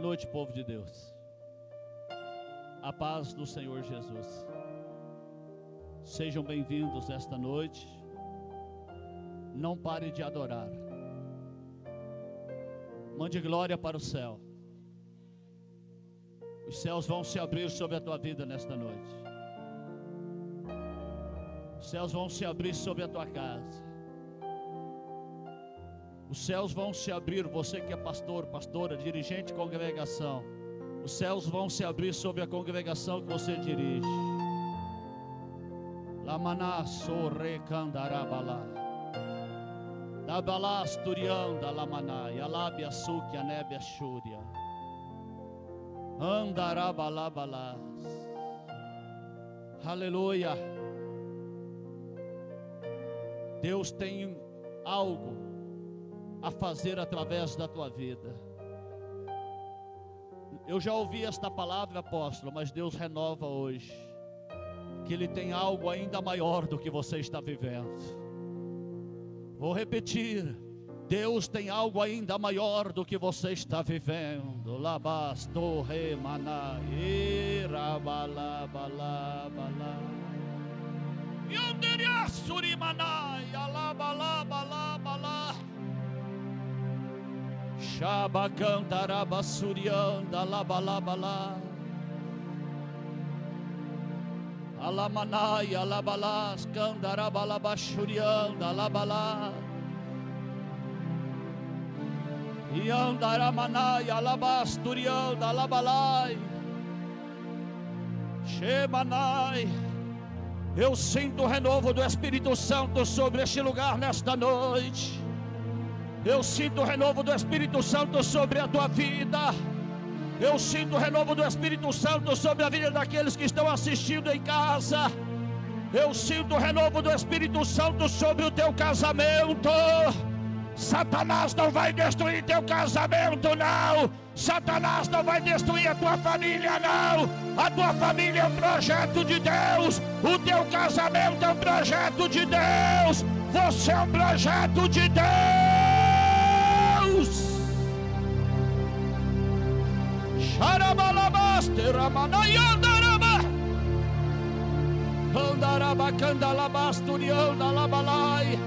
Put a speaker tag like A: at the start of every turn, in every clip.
A: noite, povo de Deus. A paz do Senhor Jesus. Sejam bem-vindos esta noite. Não pare de adorar. Mande glória para o céu. Os céus vão se abrir sobre a tua vida nesta noite. Os céus vão se abrir sobre a tua casa. Os céus vão se abrir, você que é pastor, pastora, dirigente de congregação. Os céus vão se abrir sobre a congregação que você dirige. Lamaná sorre candarabala. Dabalá asturianda lamaná. Yalabia suki anebia shúria. Andarabalabala. Aleluia. Deus tem algo a fazer através da tua vida. Eu já ouvi esta palavra, apóstolo, mas Deus renova hoje, que Ele tem algo ainda maior do que você está vivendo. Vou repetir: Deus tem algo ainda maior do que você está vivendo. Labasto remana irabalabalabala yonderia surimana yalabalabalabala Shabacandaraba surianda labalabala Alamanai alabalas candarabalaba shurianda labala Yandaramanai alabasturianda labalai Shemanai. Eu sinto o renovo do Espírito Santo sobre este lugar nesta noite. Eu sinto o renovo do Espírito Santo sobre a tua vida. Eu sinto o renovo do Espírito Santo sobre a vida daqueles que estão assistindo em casa. Eu sinto o renovo do Espírito Santo sobre o teu casamento. Satanás não vai destruir teu casamento, não. Satanás não vai destruir a tua família, não. A tua família é um projeto de Deus. O teu casamento é um projeto de Deus. Você é um projeto de Deus. Xarabalabasteramanaiandaraba Andaraba candalabasturianda labalai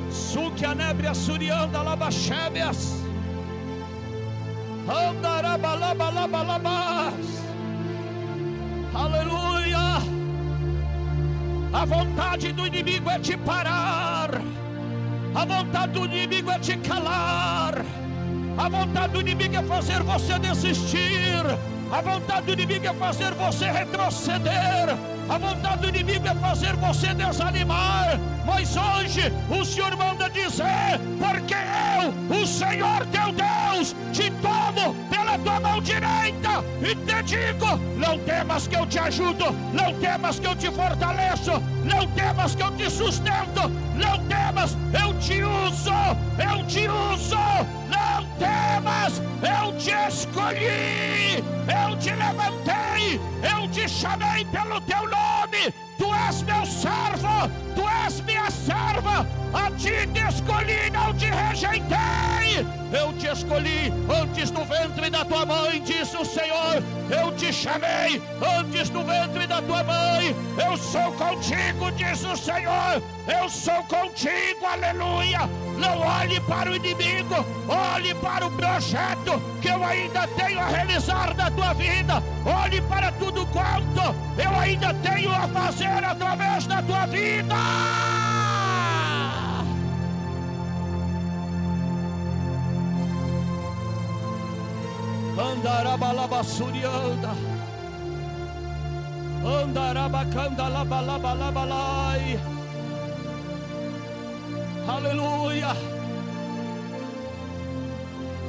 A: Sukianebria surianda labaxébias Andarabalabalabas. Aleluia. A vontade do inimigo é te parar. A vontade do inimigo é te calar. A vontade do inimigo é fazer você desistir. A vontade do inimigo é fazer você retroceder. A vontade do inimigo é fazer você desanimar. Mas hoje o Senhor manda dizer: porque eu, o Senhor teu Deus, te tomo pela tua mão direita e te digo: não temas que eu te ajudo, não temas que eu te fortaleço, não temas que eu te sustento, não temas, eu te uso, eu te uso. Não temas, eu te escolhi, eu te levantei, eu te chamei pelo teu nome. Tu és meu servo, tu és minha serva. A ti te escolhi, não te rejeitei. Eu te escolhi antes do ventre da tua mãe, disse o Senhor. Eu te chamei antes do ventre da tua mãe. Eu sou contigo, disse o Senhor. Eu sou contigo, aleluia. Não olhe para o inimigo, olhe para o projeto que eu ainda tenho a realizar na tua vida. Olhe para tudo quanto eu ainda tenho a fazer através da tua vida. Andarabalabassurianda Andarabacandalabalabalai. Aleluia.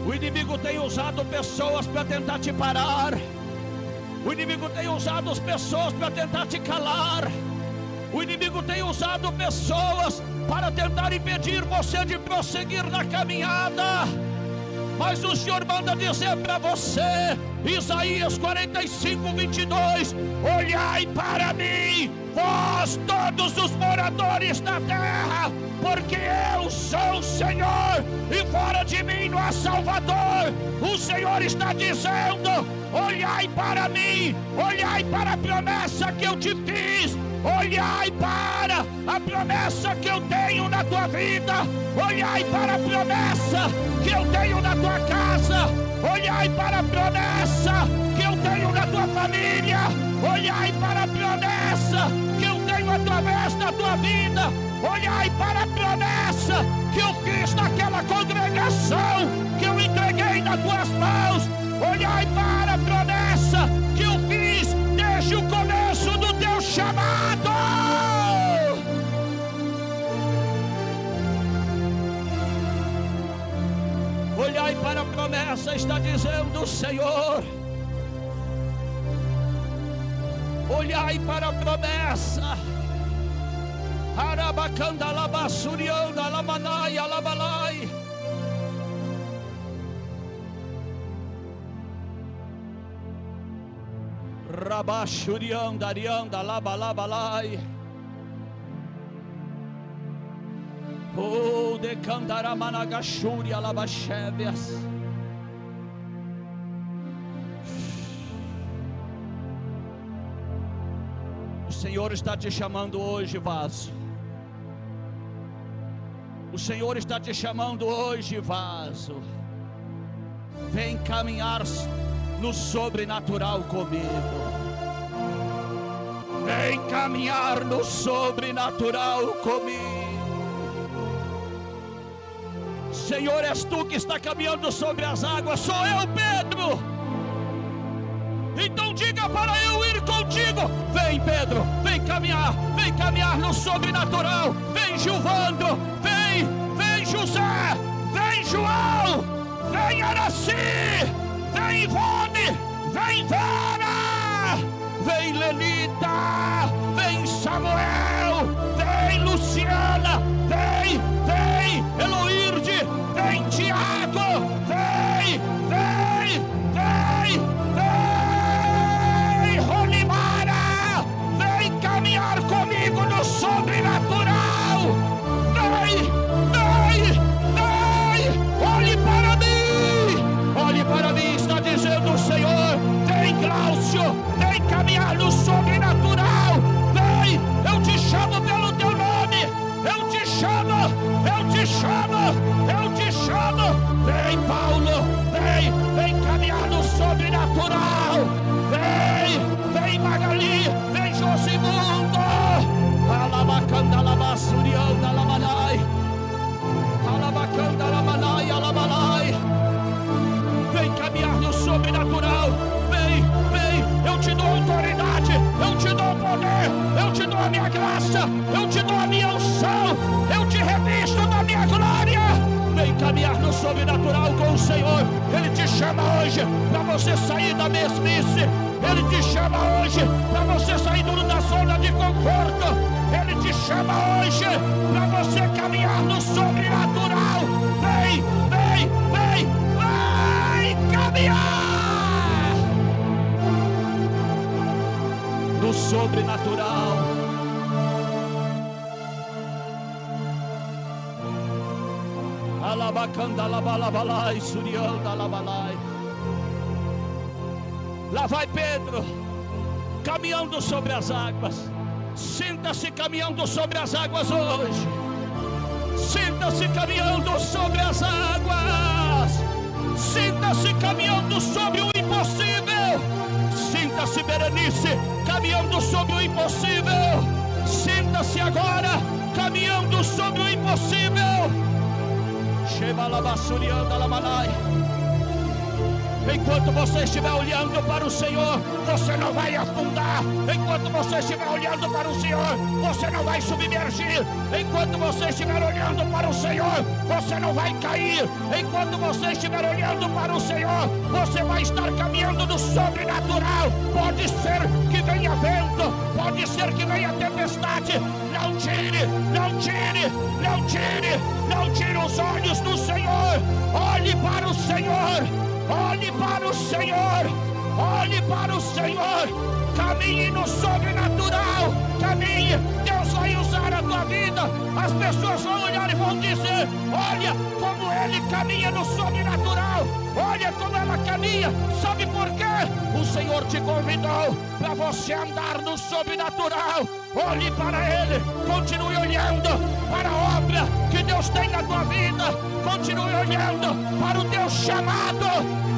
A: O inimigo tem usado pessoas para tentar te parar. O inimigo tem usado as pessoas para tentar te calar. O inimigo tem usado pessoas para tentar impedir você de prosseguir na caminhada. Mas o Senhor manda dizer para você: Isaías 45:22. Olhai para mim, vós todos os moradores da terra, porque eu sou o Senhor, e fora de mim não há Salvador. O Senhor está dizendo: olhai para mim, olhai para a promessa que eu te fiz, olhai para a promessa que eu tenho na tua vida, olhai para a promessa que eu tenho na tua casa, olhai para a promessa que eu tenho na tua família, olhai para a promessa que eu tenho através da tua vida, olhai para a promessa que eu fiz naquela congregação que eu entreguei nas tuas mãos, olhai para a promessa que eu fiz desde o começo do teu chamado. Olhai para a promessa, está dizendo o Senhor. Olhai para a promessa. Arabacanda labassurianda lamanai alabalai. Rabachurianda arianda labalabalai. Oh, de cantaramanagashuria alabachevias. O Senhor está te chamando hoje, vaso. O Senhor está te chamando hoje, vaso. Vem caminhar no sobrenatural comigo. Vem caminhar no sobrenatural comigo. Senhor, és tu que está caminhando sobre as águas. Sou eu, Pedro. Então diga para eu ir contigo. Vem, Pedro, vem caminhar no sobrenatural. Vem, Gilvandro, vem José, vem João, vem Araci, vem Ivone, vem Vera, vem Lenita, vem Samuel, vem Luciana, vem Eloirde, vem Tiago, vem Ronimara, vem caminhar comigo no sobrenatural. Olhe para mim, está dizendo o Senhor. Vem, Cláudio, vem caminhar no sobrenatural. Vem, eu te chamo pelo teu nome. Eu te chamo. Vem, Paulo, vem caminhar no sobrenatural. Vem, Magali, vem, Josimundo. Alabacanda, alabassurianda, alamanai. Alabacanda, alamanai, alabalai. Vem caminhar no sobrenatural. Vem, eu te dou autoridade, eu te dou poder, eu te dou a minha graça, eu te dou a minha unção, eu te revisto da minha glória. Vem caminhar no sobrenatural com o Senhor. Ele te chama hoje para você sair da mesmice. Ele te chama hoje para você sair da zona de conforto. Ele te chama hoje para você caminhar no sobrenatural. Vem caminhar no sobrenatural. Alabacanda, alabalabalai, surianda, alabalai. Lá vai Pedro, caminhando sobre as águas. Sinta-se caminhando sobre as águas hoje. Sinta-se caminhando sobre as águas. Sinta-se caminhando sobre o impossível. Sinta-se, Berenice, caminhando sobre o impossível. Sinta-se agora caminhando sobre o impossível. Enquanto você estiver olhando para o Senhor, você não vai afundar. Enquanto você estiver olhando para o Senhor, você não vai submergir. Enquanto você estiver olhando para o Senhor, você não vai cair. Enquanto você estiver olhando para o Senhor, você vai estar caminhando no sobrenatural. Pode ser que venha vento, pode ser que venha tempestade. Não tire os olhos do Senhor. Olhe para o Senhor. Olhe para o Senhor, Olhe para o Senhor, caminhe no sobrenatural, caminhe. Deus vai usar a tua vida. As pessoas vão olhar e vão dizer: olha como ele caminha no sobrenatural, olha como ela caminha. Sabe por quê? O Senhor te convidou para você andar no sobrenatural. Olhe para ele, continue olhando para a obra que Deus tem na tua vida, continue olhando para o teu chamado,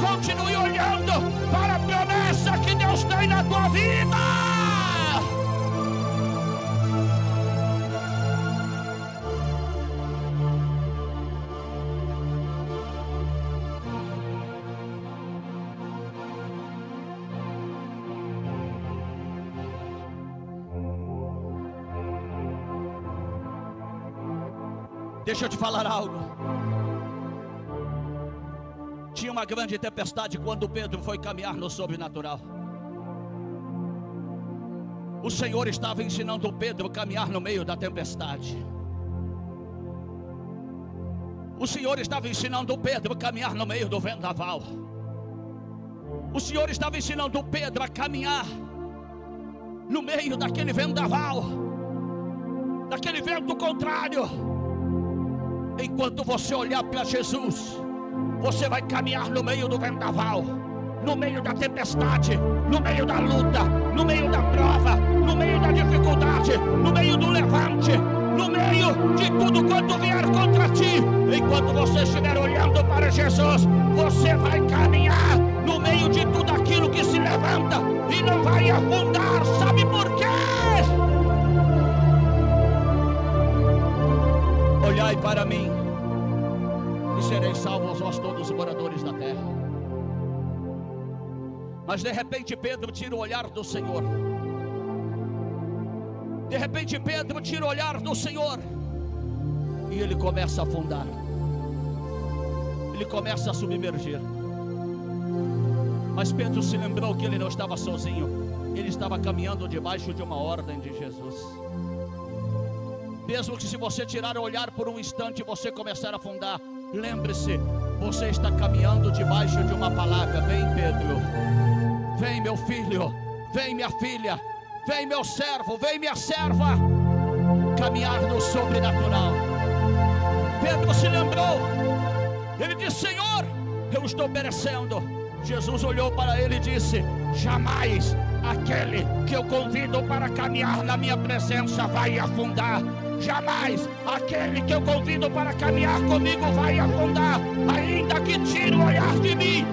A: continue olhando para a promessa que Deus tem na tua vida. Deixa eu te falar algo. Tinha uma grande tempestade quando Pedro foi caminhar no sobrenatural. O Senhor estava ensinando Pedro a caminhar no meio da tempestade. O Senhor estava ensinando Pedro a caminhar no meio do vendaval. O Senhor estava ensinando Pedro a caminhar no meio daquele vendaval, daquele vento contrário. Enquanto você olhar para Jesus, você vai caminhar no meio do vendaval, no meio da tempestade, no meio da luta, no meio da prova, no meio da dificuldade, no meio do levante, no meio de tudo quanto vier contra ti. Enquanto você estiver olhando para Jesus, você vai caminhar no meio de tudo aquilo que se levanta e não vai afundar. Sabe por quê? Olhai para mim e sereis salvos vós todos os moradores da terra. Mas de repente Pedro tira o olhar do Senhor. De repente Pedro tira o olhar do Senhor e ele começa a afundar. Ele começa a submergir. Mas Pedro se lembrou que ele não estava sozinho. Ele estava caminhando debaixo de uma ordem de Jesus. Mesmo que se você tirar o olhar por um instante e você começar a afundar, lembre-se, você está caminhando debaixo de uma palavra. Vem, Pedro, vem, meu filho, vem, minha filha, vem, meu servo, vem, minha serva, caminhar no sobrenatural. Pedro se lembrou, ele disse: Senhor, eu estou perecendo. Jesus olhou para ele e disse: jamais aquele que eu convido para caminhar na minha presença vai afundar. Jamais aquele que eu convido para caminhar comigo vai afundar. Ainda que tire o olhar de mim,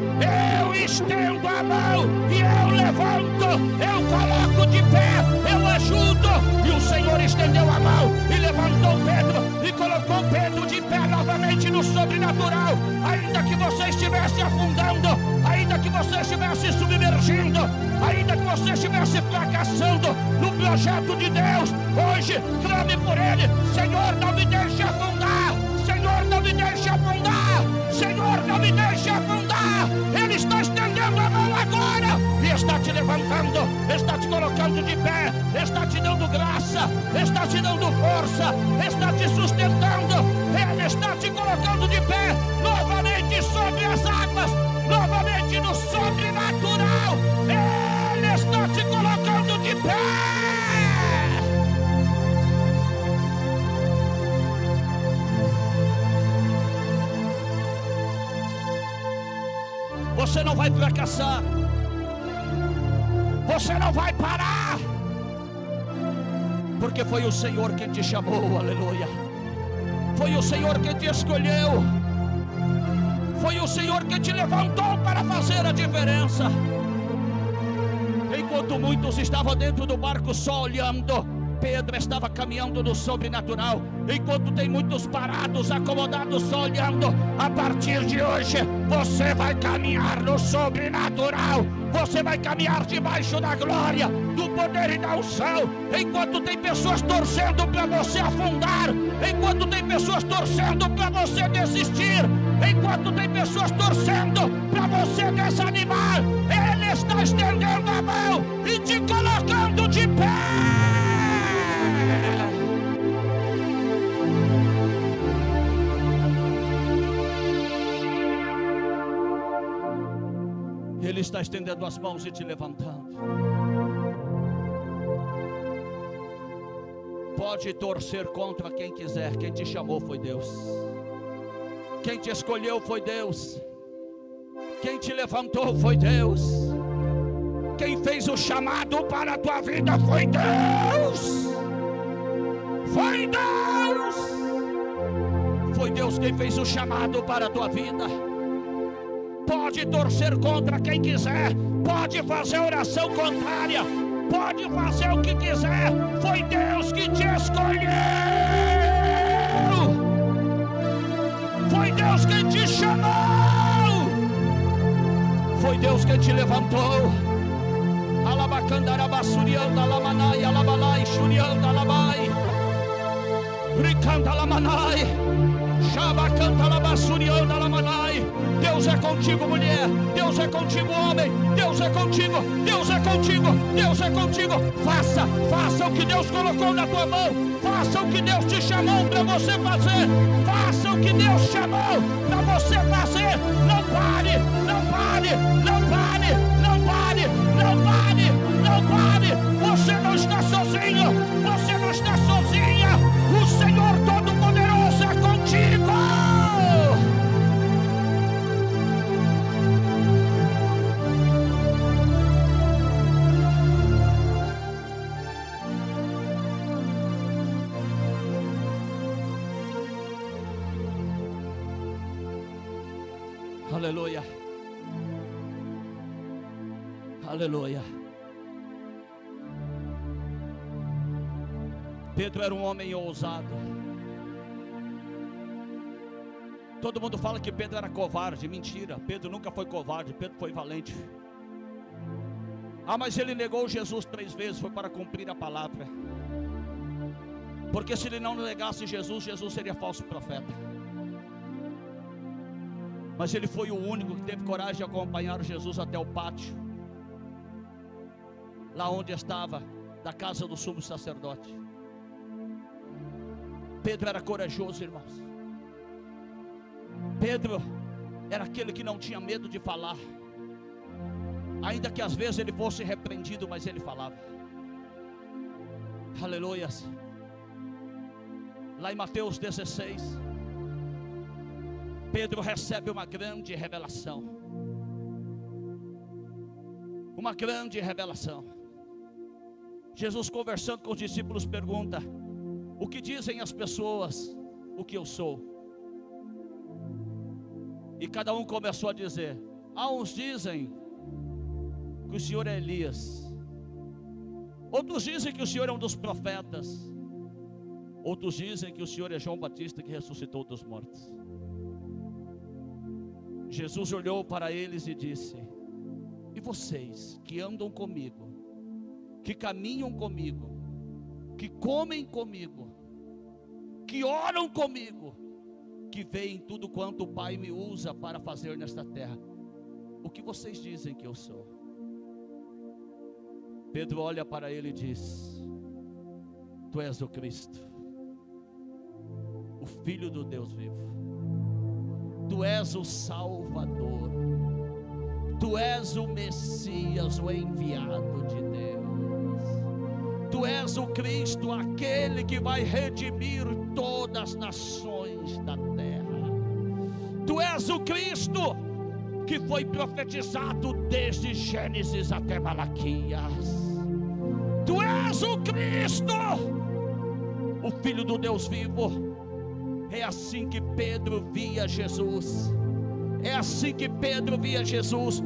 A: eu estendo a mão e eu levanto, eu coloco de pé, eu ajudo. E o Senhor estendeu a mão e levantou Pedro e colocou Pedro de pé novamente no sobrenatural. Ainda que você estivesse afundando, ainda que você estivesse submergindo, ainda que você estivesse fracassando no projeto de Deus, hoje clame por ele: Senhor, não me deixe afundar, Senhor, não me deixe afundar, Senhor, não me deixe afundar. Ele está estendendo a mão agora e está te levantando, está te colocando de pé, está te dando graça, está te dando força, está te sustentando. Ele está te colocando de pé novamente sobre as águas, novamente no sobrenatural. Ele está te colocando de pé. Você não vai fracassar, você não vai parar, porque foi o Senhor quem te chamou, aleluia. Foi o Senhor quem te escolheu, foi o Senhor quem te levantou para fazer a diferença. Enquanto muitos estavam dentro do barco só olhando, Pedro estava caminhando no sobrenatural. Enquanto tem muitos parados, acomodados, só olhando, a partir de hoje você vai caminhar no sobrenatural. Você vai caminhar debaixo da glória, do poder e da unção. Enquanto tem pessoas torcendo para você afundar, enquanto tem pessoas torcendo para você desistir, enquanto tem pessoas torcendo para você desanimar, Ele está estendendo a mão e te colocando de pé. Ele está está estendendo as mãos e te levantando. Pode torcer contra quem quiser. Quem te chamou foi Deus. Quem te escolheu foi Deus. Quem te levantou foi Deus. Quem fez o chamado para a tua vida foi Deus. Foi Deus. Foi Deus quem fez o chamado para a tua vida. Pode torcer contra quem quiser. Pode fazer oração contrária. Pode fazer o que quiser. Foi Deus que te escolheu. Foi Deus quem te chamou. Foi Deus quem te levantou. Alabacandarabassurianda alamanai alabalai shurianda alabai. Ricanda alamanai. Shabacanta alabassurianda alamanai. Deus é contigo, mulher. Deus é contigo, homem. Deus é contigo. Deus é contigo. Deus é contigo. Faça o que Deus colocou na tua mão. Faça o que Deus te chamou para você fazer. Faça o que Deus chamou para você fazer. Não pare, não pare, não pare, não pare, não pare, não pare. Você não está sozinho. Você não está sozinha. O Senhor Todo-Poderoso é contigo. Aleluia. Aleluia. Pedro era um homem ousado. Todo mundo fala que Pedro era covarde. Mentira, Pedro nunca foi covarde. Pedro foi valente. Mas ele negou Jesus 3 vezes. Foi para cumprir a palavra. Porque se ele não negasse Jesus, Jesus seria falso profeta. Mas ele foi o único que teve coragem de acompanhar Jesus até o pátio, lá onde estava, da casa do sumo sacerdote. Pedro era corajoso, irmãos. Pedro era aquele que não tinha medo de falar, ainda que às vezes ele fosse repreendido, mas ele falava. Aleluias. Lá em Mateus 16, Pedro recebe uma grande revelação. Uma grande revelação. Jesus, conversando com os discípulos, pergunta: o que dizem as pessoas o que eu sou? E cada um começou a dizer: uns dizem que o Senhor é Elias, outros dizem que o Senhor é um dos profetas, outros dizem que o Senhor é João Batista que ressuscitou dos mortos. Jesus olhou para eles e disse: e vocês que andam comigo, que caminham comigo, que comem comigo, que oram comigo, que veem tudo quanto o Pai me usa para fazer nesta terra, o que vocês dizem que eu sou? Pedro olha para ele e diz: tu és o Cristo, o Filho do Deus vivo. Tu és o Salvador. Tu és o Messias, o enviado de Deus. Tu és o Cristo, aquele que vai redimir todas as nações da terra. Tu és o Cristo que foi profetizado desde Gênesis até Malaquias. Tu és o Cristo, o Filho do Deus vivo. É assim que Pedro via Jesus. É assim que Pedro via Jesus.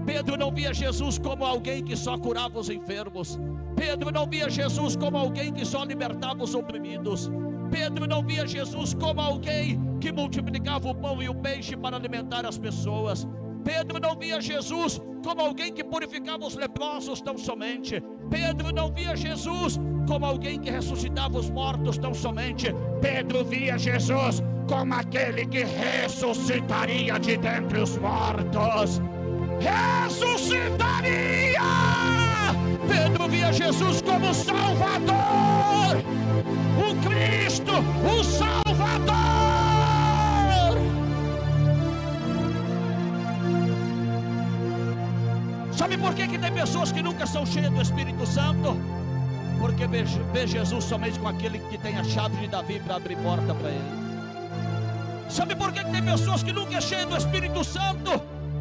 A: Pedro não via Jesus como alguém que só curava os enfermos. Pedro não via Jesus como alguém que só libertava os oprimidos. Pedro não via Jesus como alguém que multiplicava o pão e o peixe para alimentar as pessoas. Pedro não via Jesus como alguém que purificava os leprosos tão somente. Pedro não via Jesus como alguém que ressuscitava os mortos tão somente. Pedro via Jesus como aquele que ressuscitaria de dentre os mortos. Ressuscitaria! Pedro via Jesus como Salvador, o Cristo, o Salvador. tem pessoas que nunca são cheias do Espírito Santo? Porque vê Jesus somente com aquele que tem a chave de Davi para abrir porta para ele. Sabe por que tem pessoas que nunca é cheias do Espírito Santo?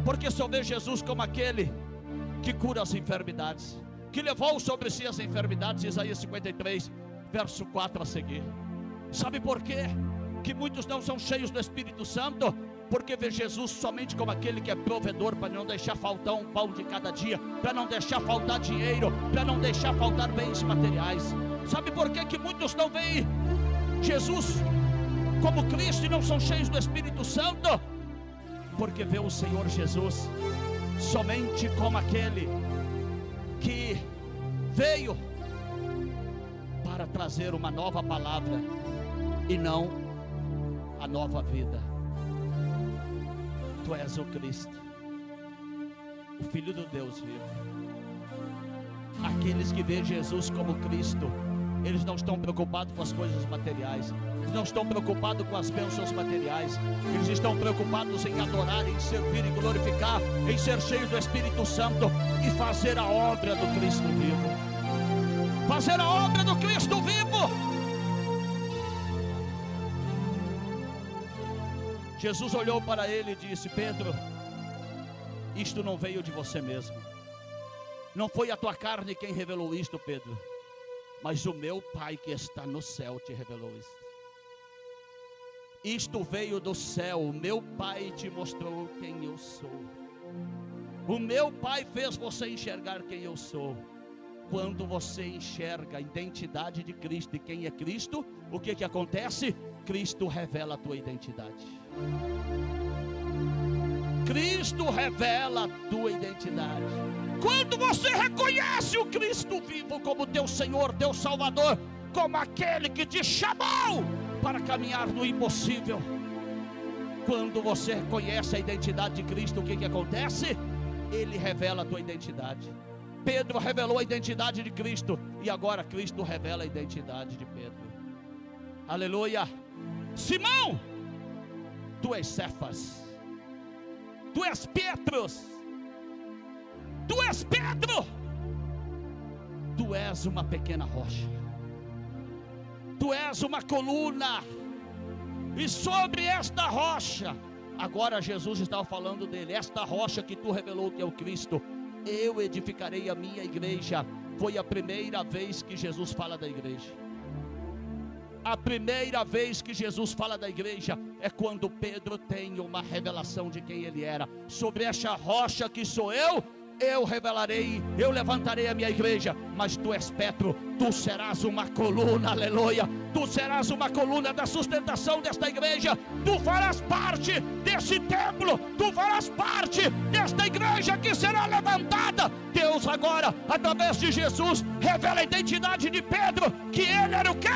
A: Porque só vê Jesus como aquele que cura as enfermidades, que levou sobre si as enfermidades. Isaías 53, verso 4 a seguir. Sabe por quê que muitos não são cheios do Espírito Santo? Porque vê Jesus somente como aquele que é provedor, para não deixar faltar um pão de cada dia, para não deixar faltar dinheiro, para não deixar faltar bens materiais. Sabe por que muitos não veem Jesus como Cristo e não são cheios do Espírito Santo? Porque vê o Senhor Jesus somente como aquele que veio para trazer uma nova palavra e não a nova vida. Tu és o Cristo, o Filho do Deus vivo. Aqueles que veem Jesus como Cristo, eles não estão preocupados com as coisas materiais, eles não estão preocupados com as bênçãos materiais, eles estão preocupados em adorar, em servir, em glorificar, em ser cheios do Espírito Santo e fazer a obra do Cristo vivo. Fazer a obra do Cristo vivo. Jesus olhou para ele e disse: Pedro, isto não veio de você mesmo, não foi a tua carne quem revelou isto, Pedro, mas o meu Pai que está no céu te revelou isto. Isto veio do céu, o meu Pai te mostrou quem eu sou. O meu Pai fez você enxergar quem eu sou. Quando você enxerga a identidade de Cristo e quem é Cristo, o que acontece? Cristo revela a tua identidade. Cristo revela a tua identidade. Quando você reconhece o Cristo vivo como teu Senhor, teu Salvador, como aquele que te chamou para caminhar no impossível. Quando você reconhece a identidade de Cristo, o que acontece? Ele revela a tua identidade. Pedro revelou a identidade de Cristo, e agora Cristo revela a identidade de Pedro. Aleluia. Simão, tu és Cefas, tu és Petros, tu és Pedro, tu és uma pequena rocha, tu és uma coluna, e sobre esta rocha, agora Jesus estava falando dele, esta rocha que tu revelou que é o Cristo, eu edificarei a minha igreja. Foi a primeira vez que Jesus fala da igreja. A primeira vez que Jesus fala da igreja é quando Pedro tem uma revelação de quem ele era. Sobre esta rocha que sou eu revelarei, eu levantarei a minha igreja. Mas tu és Petro, tu serás uma coluna, aleluia. Tu serás uma coluna da sustentação desta igreja. Tu farás parte desse templo, tu farás parte desta igreja que será levantada. Deus agora, através de Jesus, revela a identidade de Pedro, que ele era o quê?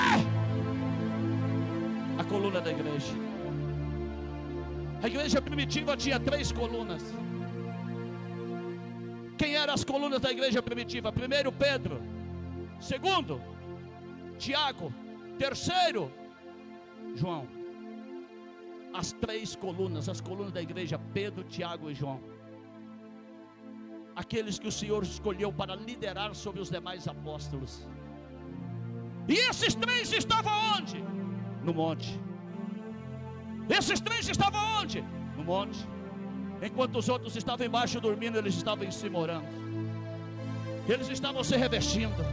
A: A coluna da igreja. A igreja primitiva tinha 3 colunas. Quem eram as colunas da igreja primitiva? Primeiro, Pedro. Segundo, Tiago. Terceiro, João. As 3 colunas, as colunas da igreja: Pedro, Tiago e João. Aqueles que o Senhor escolheu para liderar sobre os demais apóstolos. E esses 3 estavam onde? No monte. Esses 3 estavam onde? No monte. Enquanto os outros estavam embaixo dormindo, eles estavam em cima orando. Eles estavam se revestindo.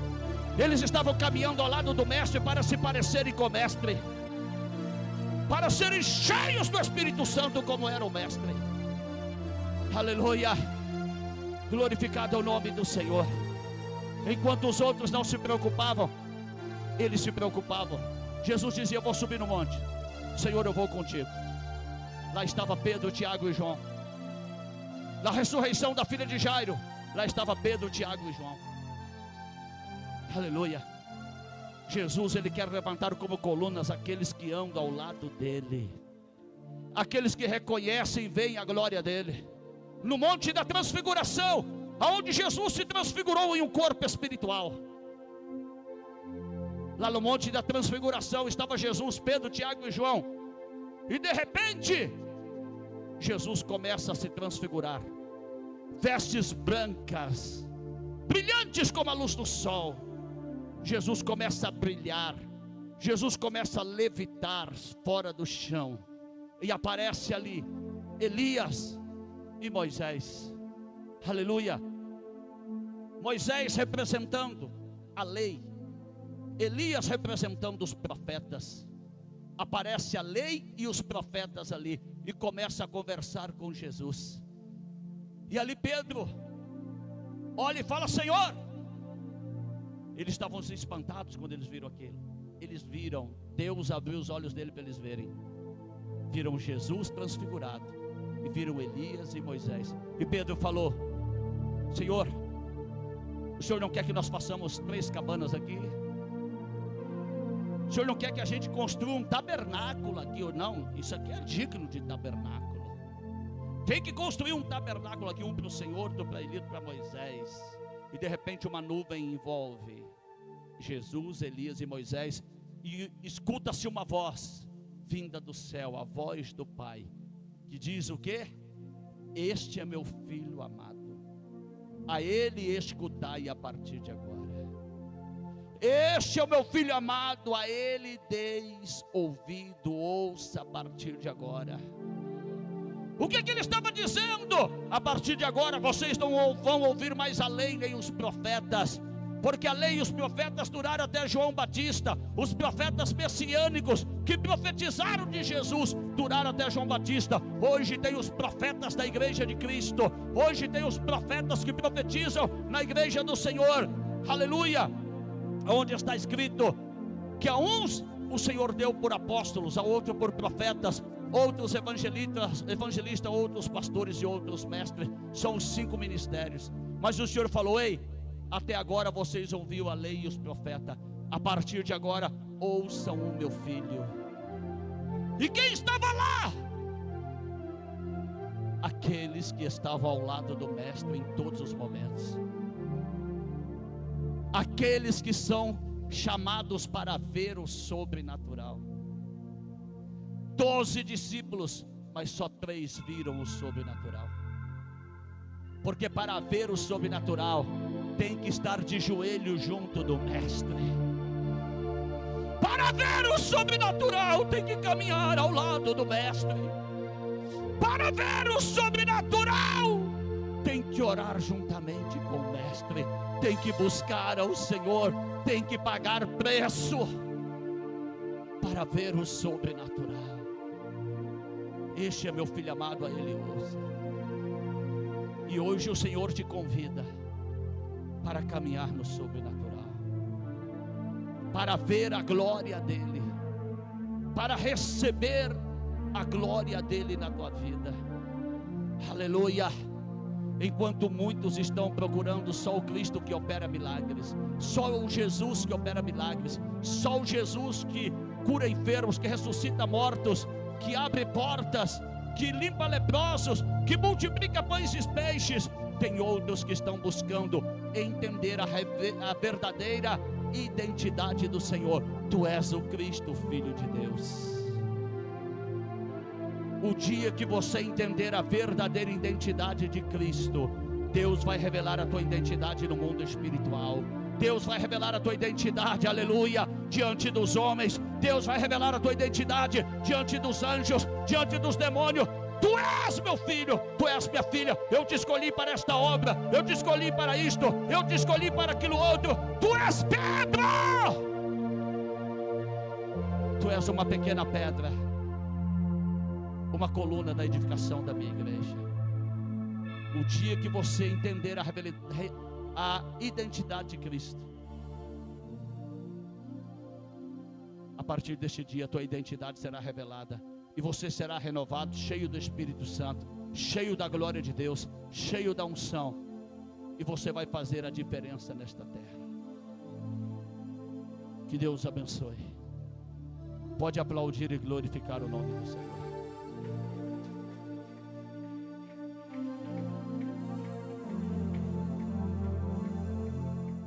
A: Eles estavam caminhando ao lado do mestre para se parecerem com o mestre, para serem cheios do Espírito Santo como era o mestre. Aleluia. Glorificado é o nome do Senhor. Enquanto os outros não se preocupavam, eles se preocupavam. Jesus dizia: eu vou subir no monte. Senhor, eu vou contigo. Lá estava Pedro, Tiago e João. Na ressurreição da filha de Jairo, lá estava Pedro, Tiago e João. Aleluia. Jesus, ele quer levantar como colunas aqueles que andam ao lado dele, aqueles que reconhecem e veem a glória dele. No monte da transfiguração, aonde Jesus se transfigurou em um corpo espiritual. Lá no monte da transfiguração estava Jesus, Pedro, Tiago e João. E de repente, Jesus começa a se transfigurar. Vestes brancas, brilhantes como a luz do sol. Jesus começa a brilhar, Jesus começa a levitar fora do chão, e aparece ali Elias e Moisés. Aleluia. Moisés representando a lei, Elias representando os profetas. Aparece a lei e os profetas ali, e começa a conversar com Jesus. E ali Pedro olha e fala: Senhor. Eles estavam espantados quando eles viram aquilo. Eles viram, Deus abriu os olhos dele para eles verem. Viram Jesus transfigurado, e viram Elias e Moisés. E Pedro falou: Senhor, o Senhor não quer que nós façamos 3 cabanas aqui? O Senhor não quer que a gente construa um tabernáculo aqui ou não? Isso aqui é digno de tabernáculo. Tem que construir um tabernáculo aqui, um para o Senhor, outro para Elias, para Moisés. E de repente uma nuvem envolve Jesus, Elias e Moisés, e escuta-se uma voz vinda do céu, a voz do Pai, que diz o quê? Este é meu filho amado, a ele escutai a partir de agora. Este é o meu filho amado, a ele deis ouvido, ouça a partir de agora. O que ele estava dizendo? A partir de agora vocês não vão ouvir mais a lei nem os profetas, porque a lei e os profetas duraram até João Batista. Os profetas messiânicos que profetizaram de Jesus duraram até João Batista. Hoje tem os profetas da igreja de Cristo. Hoje tem os profetas que profetizam na igreja do Senhor. Aleluia. Onde está escrito que a uns o Senhor deu por apóstolos, a outros por profetas, outros evangelistas, outros pastores e outros mestres. São os 5 ministérios. Mas o Senhor falou: ei, até agora vocês ouviram a lei e os profetas, a partir de agora ouçam o meu filho. E quem estava lá? Aqueles que estavam ao lado do mestre em todos os momentos, aqueles que são chamados para ver o sobrenatural. 12 discípulos, mas só 3 viram o sobrenatural. Porque para ver o sobrenatural tem que estar de joelho junto do mestre. Para ver o sobrenatural tem que caminhar ao lado do mestre. Para ver o sobrenatural tem que orar juntamente com o mestre. Tem que buscar ao Senhor, tem que pagar preço para ver o sobrenatural. Este é meu filho amado, a ele ouça. E hoje o Senhor te convida para caminhar no sobrenatural, para ver a glória dele, para receber a glória dele na tua vida. Aleluia. Enquanto muitos estão procurando só o Cristo que opera milagres, só o Jesus que opera milagres, só o Jesus que cura enfermos, que ressuscita mortos, que abre portas, que limpa leprosos, que multiplica pães e peixes, tem outros que estão buscando entender a verdadeira identidade do Senhor. Tu és o Cristo, Filho de Deus. O dia que você entender a verdadeira identidade de Cristo, Deus vai revelar a tua identidade no mundo espiritual. Deus vai revelar a tua identidade, aleluia, diante dos homens. Deus vai revelar a tua identidade diante dos anjos, diante dos demônios. Tu és meu filho, tu és minha filha. Eu te escolhi para esta obra, eu te escolhi para isto, eu te escolhi para aquilo outro. Tu és pedra, tu és uma pequena pedra, uma coluna da edificação da minha igreja. O dia que você entender a identidade de Cristo, a partir deste dia a tua identidade será revelada, e você será renovado, cheio do Espírito Santo, cheio da glória de Deus, cheio da unção, e você vai fazer a diferença nesta terra. Que Deus abençoe. Pode aplaudir e glorificar o nome do Senhor.